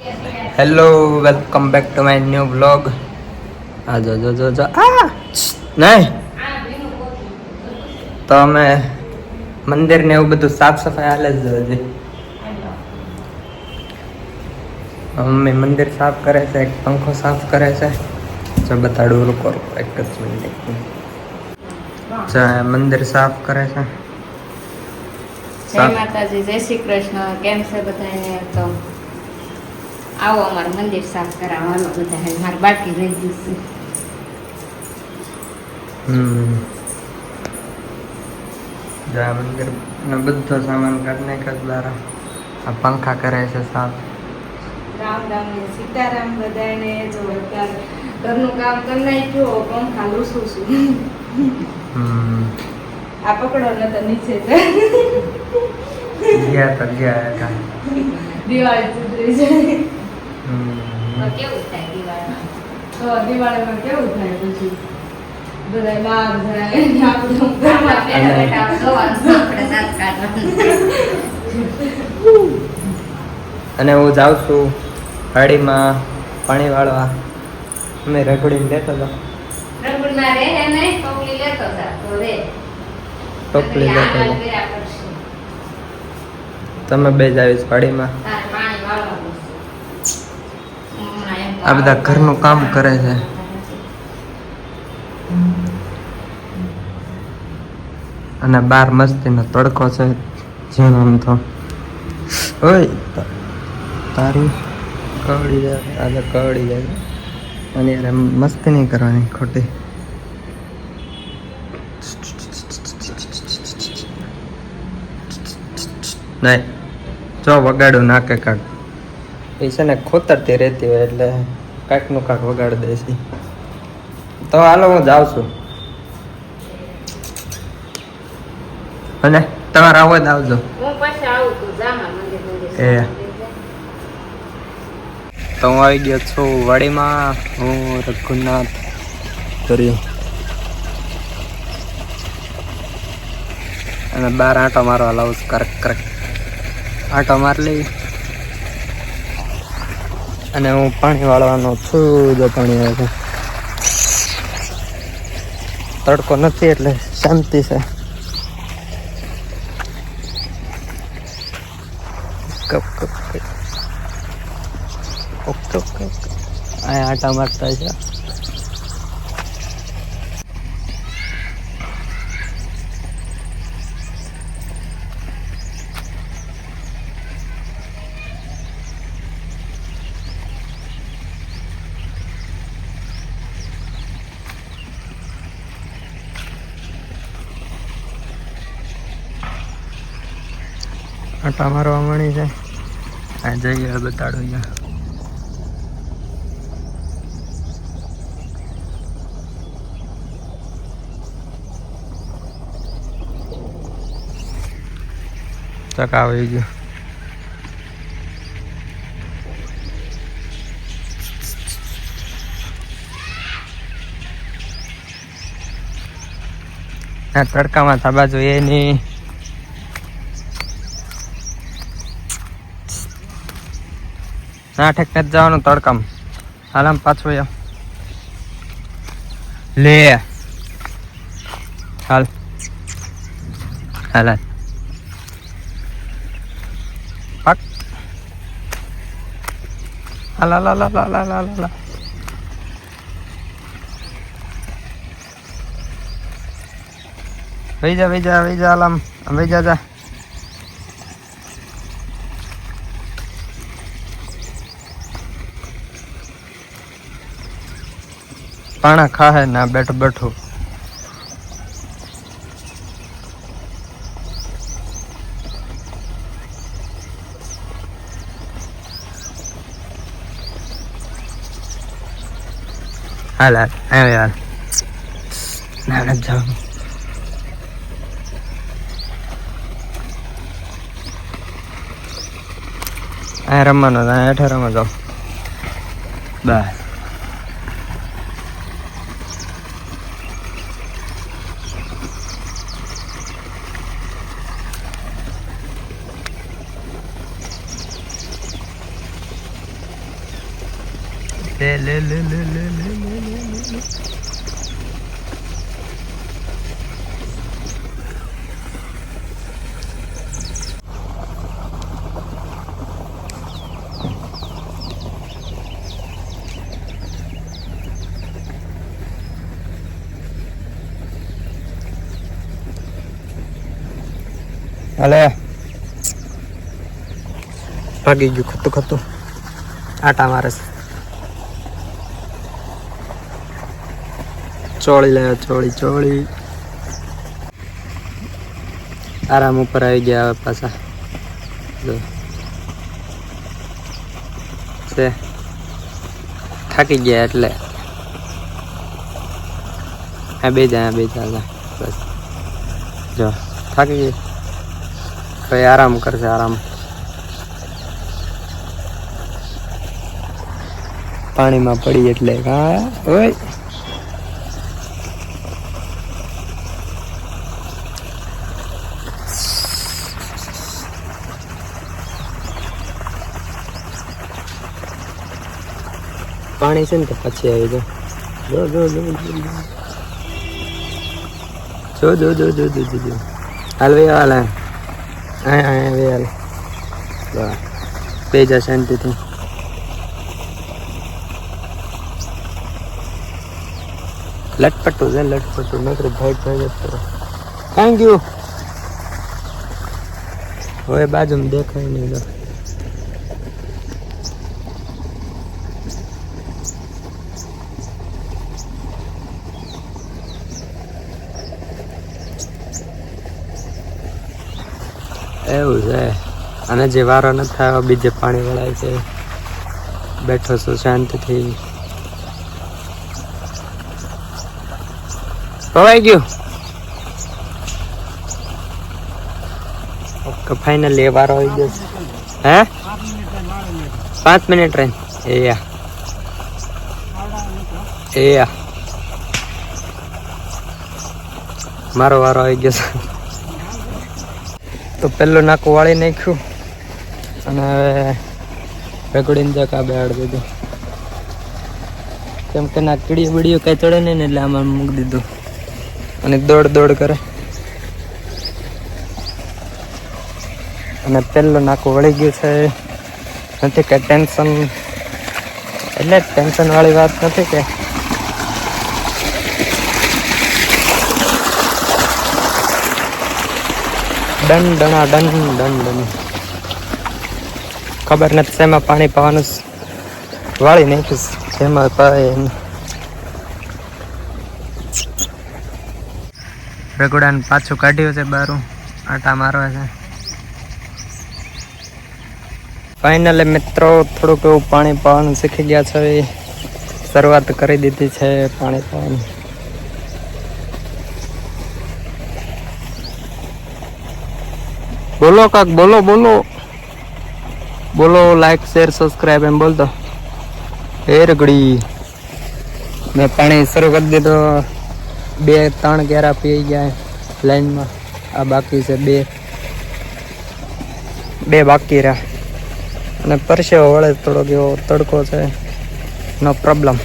Hello, welcome back to my new blog. આ જો આ નહીં તો અમે મંદિર ને એવું બધું સાફ સફાઈ હાલે જ હજી. મમ્મી મંદિર સાફ કરે છે, એક પંખો સાફ કરે છે. જો બતાડું રૂકો એક જ મિનિટ. મંદિર સાફ કરે છે. જય માતાજી, જય શ્રી કૃષ્ણ. કેમ છે બધાને? તો આવો અમારું મંદિર સાફ કરાવવાનો બધા મારે બાકી રહી ગયું છે. મંદિર બધો સામાન કાઢી નાખ્યો દ્વારા. આ પંખા કરે છે સાફ. રામ રામ ને સીતારામ બધાને. જો અત્યારે ઘરનું કામ કરી નાખ્યું, પંખા લૂસું છું. આ પકડો ને તો નીચે ગયા હતા દિવાળી સુધરી જાય. કેવું થાય દિવાળીમાં? તો દિવાળીમાં કેવું થાય પછી બધા બહાર જાય, અને હું જાઉં છું વાડીમાં પાણી વાળવા. અમે રગડીને લેતો હતો. ટોપલી લેતો હતો. તમે બે જ આવીશ વાડીમાં. આ બધા ઘરનું કામ કરે છે. અને બાર મસ્તીનો તડકો છે. જેનો આમ તો ઓય તારી કવડી જાય, આજે કવડી જાય. અને યાર મસ્તી નહીં કરવાની ખોટી. નહીં જો વગાડું નાકે કાક એ છે ને ખોતરતી રહેતી હોય એટલે કાંકનું કાંક વગાડી દે છે. તો હાલો હું જાઉં છું. અને તમારે આવો જ આવજો. એ તો હું આવી ગયો છું વાડીમાં. હું રઘુનાથ કર્યું અને બાર આંટો મારવા લાવું છું. કરક આંટો મારી લઈ અને હું પાણી વાળવાનો છું. જો પાણી આવે છે, તડકો નથી એટલે શાંતિ છે. કપ ઓકે ઓકે આ આંટા મારતા છે. આંટા મારવા મળી જાય. આ જઈએ બતાડો અહીંયા. ચક આવી ગયો. આ તડકામાં થાબા જોઈએ નહીં. ના ઠેક નથી જવાનું તડકામાં. હાલ આમ પાછું આવ લે. હાલ હાલ પાક હાલ હાલ હાલ હાલ હાલ હાલ. વહી જા વહી જા વહી જા. હાલ આમ વહી જા જા. પાણા ખાહે ના બેઠો બેઠો. હાલ હાલ આવ્યો યાર. ના ના જાવ. આ રમવાનો હેઠે રમવા જાઓ બસ. લે લે લે લે લે અલે ભાગી ગયું ખતું ખતું આટા મારે છે ચોળી લે ચોળી આરામ ઉપર આવી ગયા હવે પાછા જો છે થાકી ગયા એટલે હા બે જા બસ જો થાકી ગઈ ભાઈ આરામ કરશે આરામ પાણીમાં પડી એટલે હા ઓય પાણી છે ને તો પછી આવી જો હાલ વે હાલ વે હાલ બે જા શાંતિથી લટપટું છે લટપટું નકર ભાઈ થેન્ક યુ હવે બાજુમાં દેખાય નહીં તો એવું છે અને જે વારો નથી થયો બીજે પાણી વળાય છે બેઠો છું શાંતિથી પવાઈ ગયું ઓકે ફાઇનલી વારો આવી ગયો હે 5 મિનિટ રહી એ મારો વારો આવી ગયો છે તો પેલું નાકું વાળી નાખ્યું અને હવે રેકોર્ડિંગ જકા બેહાડ દીધું કેમ કે ના કીડી બીડીઓ કઈ ચડે નહીં ને એટલે આમાં મૂકી દીધું અને દોડ કરે અને પેલું નાકું વળી ગયું છે નથી કે ટેન્શન એટલે ટેન્શન વાળી વાત નથી કે દન ખબર નથી શેમાં પાણી પાવાનું વાળી નાખીશ જેમાં પાય રગોડાને પાછું કાઢ્યું છે બારું આટા મારવા છે ફાઇનલી મિત્રો થોડુંક એવું પાણી પાવાનું શીખી ગયા છે શરૂઆત કરી દીધી છે પાણી પાવાની બોલો કાક બોલો લાઈક શેર સબસ્ક્રાઈબ એમ બોલતો એ રગડી મેં પાણી શરૂ કરી દીધો 2-3 કેરા પી ગયા લાઈનમાં આ બાકી છે બે બાકી રહ્યા અને પરસેવો વળે થોડોક એવો તડકો છે નો પ્રોબ્લેમ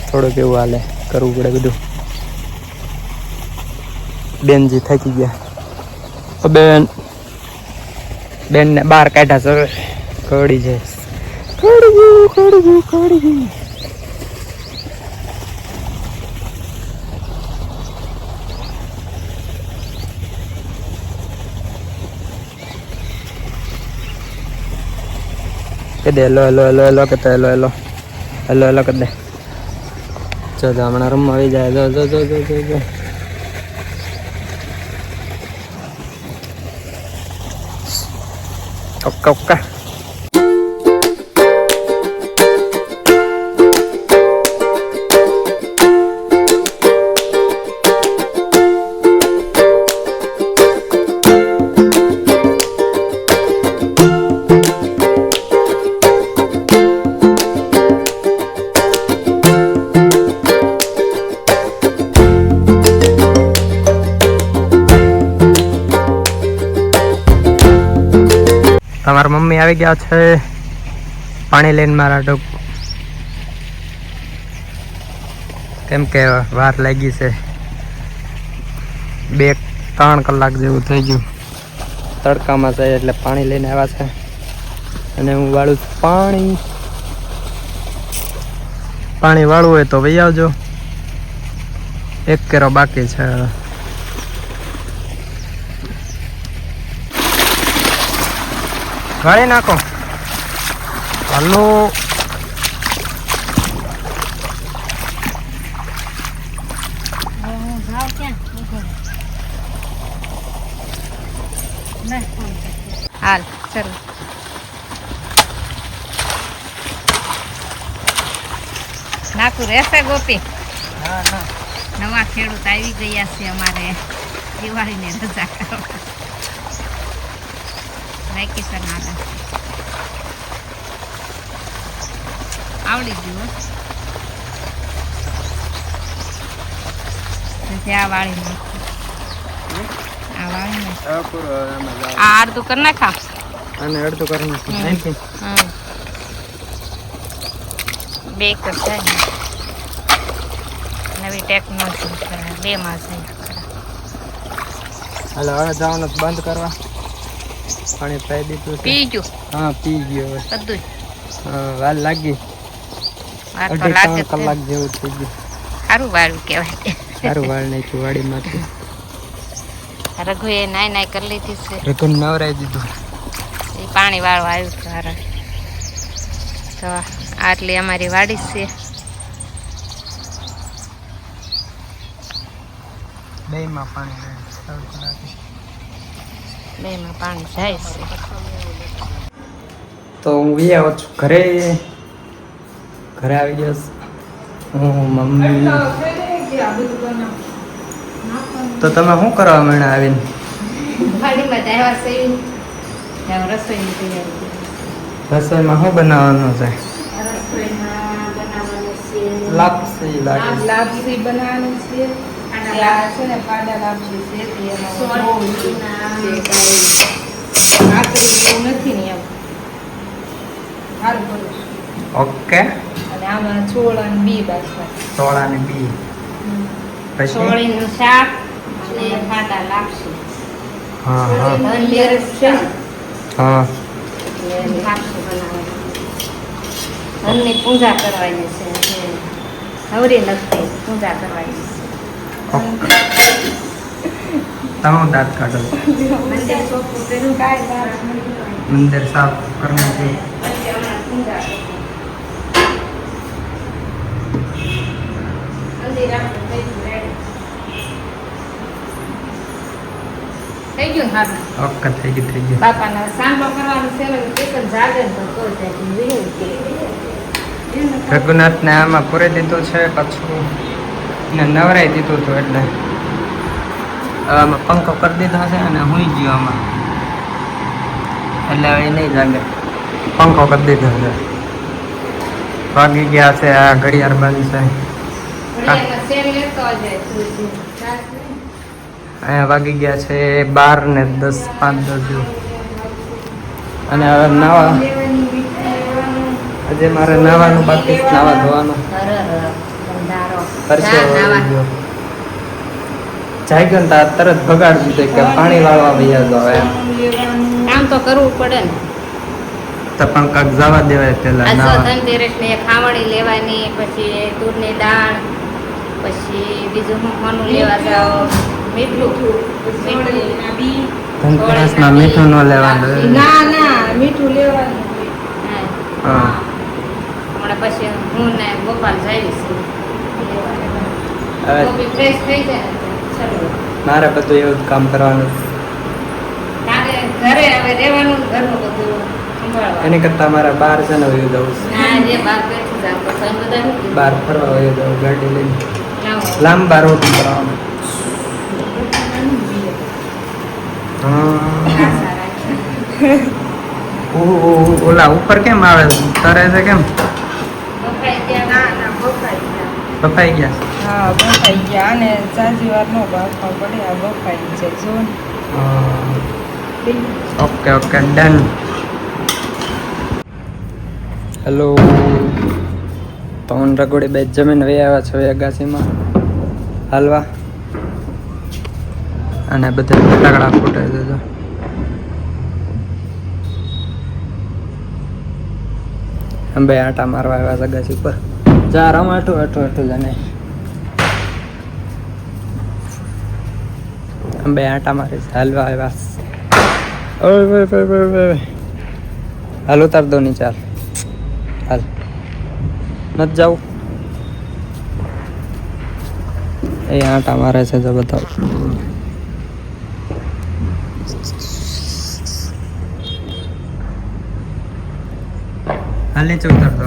થોડુંક એવું હાલે કરવું પડે બધું બેનજી થાકી ગયા બેન ને બહાર કાઢ્યા છે કડી છે કડી કે દે હેલો કે તો હેલો કે દે જો હમણાં રૂમમાં આવી જાય જો ઓકે તમારા મમ્મી આવી ગયા છે પાણી લઈને મારા ડોક, કેમ કે વાર લાગી છે, 2-3 કલાક જેવું થઈ ગયું તડકામાં છે, એટલે પાણી લઈને આવ્યા છે અને હું વાળું પાણી વાળવું હોય તો વહી આવજો, 1 કેરો બાકી છે. વાળી નાખો. હાલો હાલ ચલો. નાખું રહેશે ગોપી? નવા ખેડૂત આવી ગયા છે અમારે દિવાળીને રજા કરવા. વેકેશન આવે આવડી ગયું. પછી આ વાળી નાખું. આ વાળી નાખું. આ અડધું કરી નાખા અને અડધું કરી નાખું. હા 2 કર થાય. નવી ટેકનોલોજી 2 માં થાય. હાલો હવે જવાનું બંધ કરવા. પાણી પાઈ દીધું. પી ગયું? હા પી ગયો બધું. વાર લાગી. 2.5 કલાક જેવું થઈ ગયું. સારું વાળું કહેવાય. સારું વાળ નાખ્યું વાડીમાંથી. રઘુએ નાઈ કરી લીધી છે. રઘુ નવરાઈ દીધું. એ પાણી વાળવા આવ્યું છે હારા. તો આટલી અમારી વાડી છે. બેમાં પાણી જાય છે. તો હું બી આવો છું ઘરે આવી ગયો હું મમ્મી. તો તમે શું કરવા માંડ્યા આવીને? રસોઈમાં શું બનાવવાનું છે? લાપસી લાપસી બનાવવાનું છે. છે ને પાડા લાપસી છે નથી ને એમ સારું કરું છું. ઓકે. અને આમાં છોળ અને બી બાજુ. છોળ અને બી. પછી છોળીનું શાક અને પાડા લાપસી. હા હા હા લાપસી બનાવવાની. ધનની પૂજા કરવાની છે. નવરી નથી પૂજા કરવાની છે. તમે દાંત કાઢો. મંદિર સાફ કરવું છે. થઈ ગયું હા. ઓકે થઈ ગયું. બાપાના સાંભો કરવાનું છે ને એક જ જાગે તો રઘુનાથને આમાં પૂરી દીધું છે, પાછું ને નવરાઈ દીધું હતું, એટલે આમાં પંખો કરી દીધો છે અને હુઈ ગયો આમાં, એટલે એ નહીં જાગે. પંખો કરી દીધો છે. વાગી ગયા છે, આ ઘડિયાળ બંધ છે. અહીંયા વાગી ગયા છે 12:10, 5-10 અને હવે નાવા. આજે મારે નાવાનું બાકી, નાવા ધોવાનું. જાગ્યો ને તરત ભગાડી દીધો કે પાણી વાળવા વૈયા જાવ એમ. કામ તો કરવું પડે ને. તો પણ કાંક જવા દેવાય પેલા. ધનતેરસની ખાવણી લેવાની, પછી તુરની દાળ, પછી બીજું હું લેવા જાવ મીઠું. ધનતેરસમાં મીઠું ન લેવાનું. ના મીઠું લેવાનું. હા હમણાં પછી હું ને ગોપાલ જઈશ. ફ્રેશ થઈ જાય. મારે બધું એવું જ કામ કરવાનું. ઘરે હવે રહેવાનું, ઘરનું બધું એની કરતા મારે બહાર છે ને વયું જવું છે. બહાર ફરવા વયું જવું ગાડી લઈને. લાંબા રોડ કરવાનું. ઓલા ઉપર કેમ આવે? તરે છે કેમ? બફાઈ ગયા. હા બફાઈ ગયા. અને ચાંદી વાર નો બાફવા પડે. આ બફાઈ છે જો. Okay done. હેલો. તો હું રગોડી બે જમીન વહી આવ્યા છો અગાસીમાં હાલવા, અને બધા ફટાકડા ફૂટાઈ દેજો. અંબે આટા મારવા આવ્યા છે અગાસી પર. જા રમાટું અઠું જાને અંબે આટા મારી હાલવા આવ્યા. ઓય હાલ ઉતાર દો ની ચાલ હાલ નથી જાવું. એ આટા મારે છે જો બતાવ. હાલ નીચે ઉતાર દો.